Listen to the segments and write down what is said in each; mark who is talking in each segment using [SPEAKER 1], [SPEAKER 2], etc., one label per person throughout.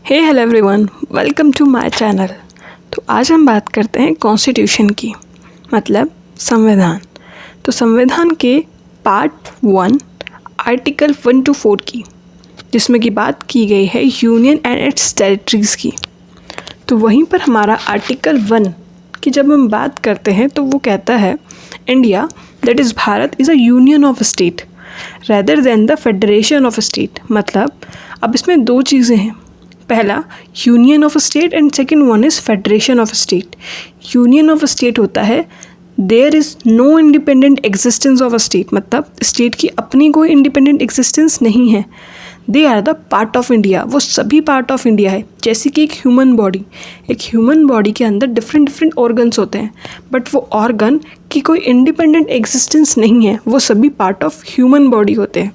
[SPEAKER 1] Hey hello everyone, welcome to my channel. तो आज हम बात करते हैं कॉन्स्टिट्यूशन की, मतलब संविधान। तो संविधान के पार्ट 1 आर्टिकल 1 to 4 की, जिसमें की बात की गई है यूनियन एंड इट्स टेरिटरीज़ की। तो वहीं पर हमारा आर्टिकल 1 की जब हम बात करते हैं तो वो कहता है India that is Bharat is a union of state rather than the federation of state. मतलब अब इसमें दो चीज़ें हैं, पहला union of state and second one is federation of state. Union of state होता है there is no independent existence of a state, मतलब स्टेट की अपनी कोई इंडिपेंडेंट एग्जिस्टेंस नहीं है। They are the part of India, वो सभी पार्ट ऑफ इंडिया है। जैसे कि एक ह्यूमन बॉडी के अंदर डिफरेंट ऑर्गन्स होते हैं, बट वो ऑर्गन की कोई इंडिपेंडेंट एग्जिस्टेंस नहीं है, वो सभी पार्ट ऑफ ह्यूमन बॉडी होते हैं।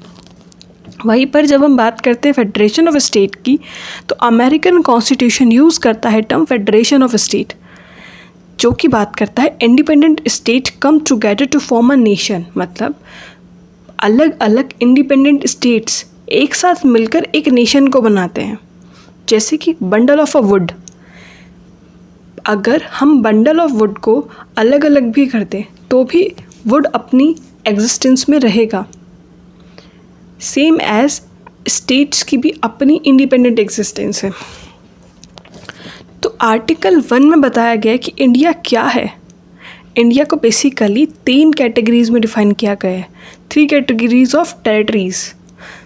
[SPEAKER 1] वहीं पर जब हम बात करते हैं फेडरेशन ऑफ स्टेट की, तो अमेरिकन कॉन्स्टिट्यूशन यूज़ करता है टर्म फेडरेशन ऑफ स्टेट, जो कि बात करता है independent state come together to form a nation. मतलब अलग अलग इंडिपेंडेंट स्टेट्स एक साथ मिलकर एक नेशन को बनाते हैं। जैसे कि बंडल ऑफ अ वुड, अगर हम बंडल ऑफ वुड को अलग अलग भी कर दें तो भी वुड अपनी एग्जिस्टेंस में रहेगा। सेम एज स्टेट्स की भी अपनी इंडिपेंडेंट एग्जिस्टेंस है। तो आर्टिकल 1 में बताया गया है कि इंडिया क्या है। इंडिया को बेसिकली 3 कैटेगरीज में डिफाइन किया गया है, 3 कैटेगरीज ऑफ टेरिटरीज।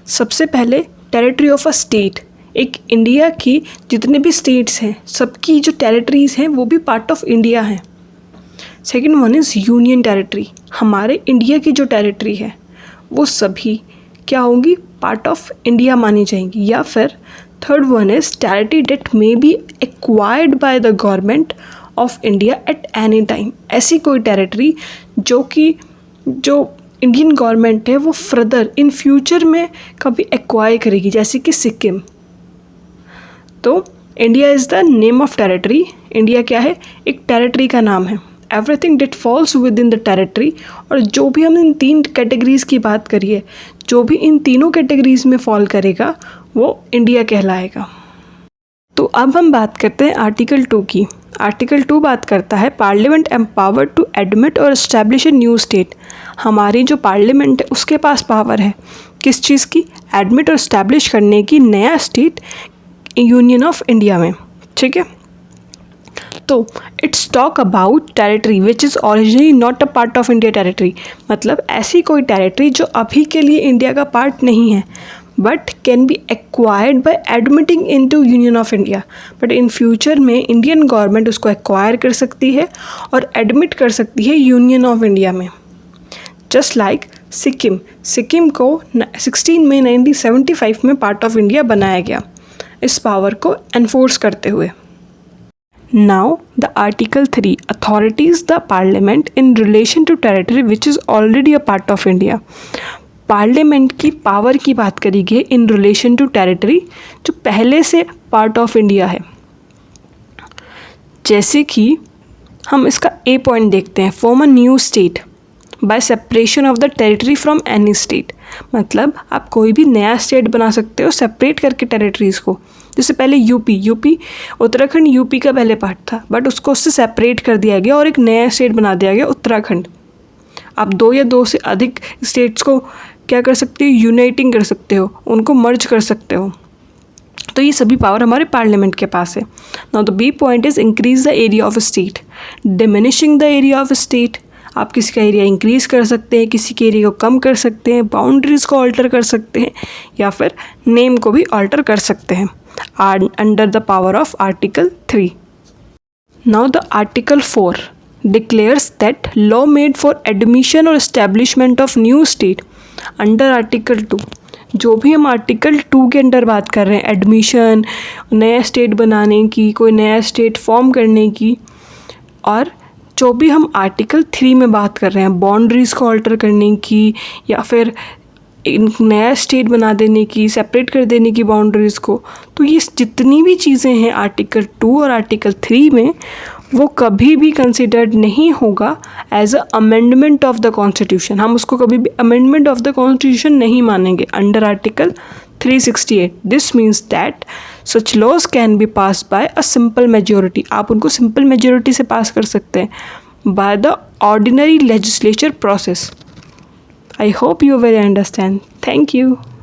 [SPEAKER 1] सबसे पहले टेरिटरी ऑफ अ स्टेट, एक इंडिया की जितने भी स्टेट्स हैं सबकी जो टेरिटरीज हैं वो भी पार्ट ऑफ इंडिया हैं। Second one is union territory, हमारे इंडिया की जो टेरिटरी है वो सभी क्या होंगी, पार्ट ऑफ इंडिया मानी जाएंगी। या फिर third one is territory that may be acquired by the government of India at any time, ऐसी कोई टेरिटरी जो इंडियन गवर्नमेंट है वो फर्दर इन फ्यूचर में कभी एक्वायर करेगी, जैसे कि सिक्किम। तो India is the name of territory. India क्या है, एक टेरिटरी का नाम है। Everything that falls within the territory, और जो भी हम इन 3 कैटेगरीज़ की बात करिए, जो भी इन तीनों कैटेगरीज़ में फॉल करेगा वो इंडिया कहलाएगा। तो अब हम बात करते हैं आर्टिकल 2 की। आर्टिकल 2 बात करता है पार्लियामेंट एम्पावर्ड टू एडमिट और एस्टैब्लिश ए न्यू स्टेट। हमारी जो पार्लियामेंट है उसके पास पावर है किस चीज़ की, एडमिट और एस्टैब्लिश करने की नया स्टेट यूनियन ऑफ इंडिया में। ठीक है, तो it's talk about territory which is originally not a part of India territory. मतलब ऐसी कोई टेरिटरी जो अभी के लिए इंडिया का पार्ट नहीं है, but can be acquired bye admitting into union of India. But in future में इंडियन गवर्नमेंट उसको एक्वायर कर सकती है और एडमिट कर सकती है यूनियन ऑफ इंडिया में। जस्ट लाइक सिक्किम को 16 मई 1975 में पार्ट ऑफ इंडिया बनाया गया, इस पावर को एनफोर्स करते हुए। Now the Article 3 authorities the Parliament in relation to territory which is already a part of India। Parliament की पावर की बात करी गई इन रिलेशन टू टेरिटरी जो पहले से पार्ट ऑफ इंडिया है। जैसे कि हम इसका ए पॉइंट देखते हैं, form a new state by separation of the territory from any state. मतलब आप कोई भी नया स्टेट बना सकते हो सेपरेट करके टेरिटरीज़ को। जैसे पहले यूपी उत्तराखंड यूपी का पहले पार्ट था, बट उसको उससे सेपरेट कर दिया गया और एक नया स्टेट बना दिया गया उत्तराखंड। आप 2 या 2 से अधिक स्टेट्स को क्या कर सकते हो, यूनाइटिंग कर सकते हो, उनको मर्ज कर सकते हो। तो ये सभी पावर हमारे पार्लियामेंट के पास है। Now the B point is increase the area of state, diminishing the area of state. आप किसी का एरिया इंक्रीज कर सकते हैं, किसी के एरिया को कम कर सकते हैं, बाउंड्रीज को ऑल्टर कर सकते हैं, या फिर नेम को भी ऑल्टर कर सकते हैं under the power of article 3। Now the article 4 declares that law made for admission or establishment of new state under article 2। जो भी हम आर्टिकल 2 के अंडर बात कर रहे हैं, एडमिशन, नया स्टेट बनाने की, कोई नया स्टेट फॉर्म करने की, और जो भी हम आर्टिकल 3 में बात कर रहे हैं, बाउंड्रीज़ को ऑल्टर करने की या फिर एक नया स्टेट बना देने की, सेपरेट कर देने की बाउंड्रीज़ को, तो ये जितनी भी चीज़ें हैं आर्टिकल 2 और आर्टिकल 3 में, वो कभी भी कंसिडर्ड नहीं होगा as a amendment of the constitution. हम उसको कभी भी अमेंडमेंट ऑफ द कॉन्स्टिट्यूशन नहीं मानेंगे under article 368. This means that such laws can be passed by a simple majority. आप उनको simple majority से pass कर सकते हैं by the ordinary legislature process. I hope you will understand. Thank you.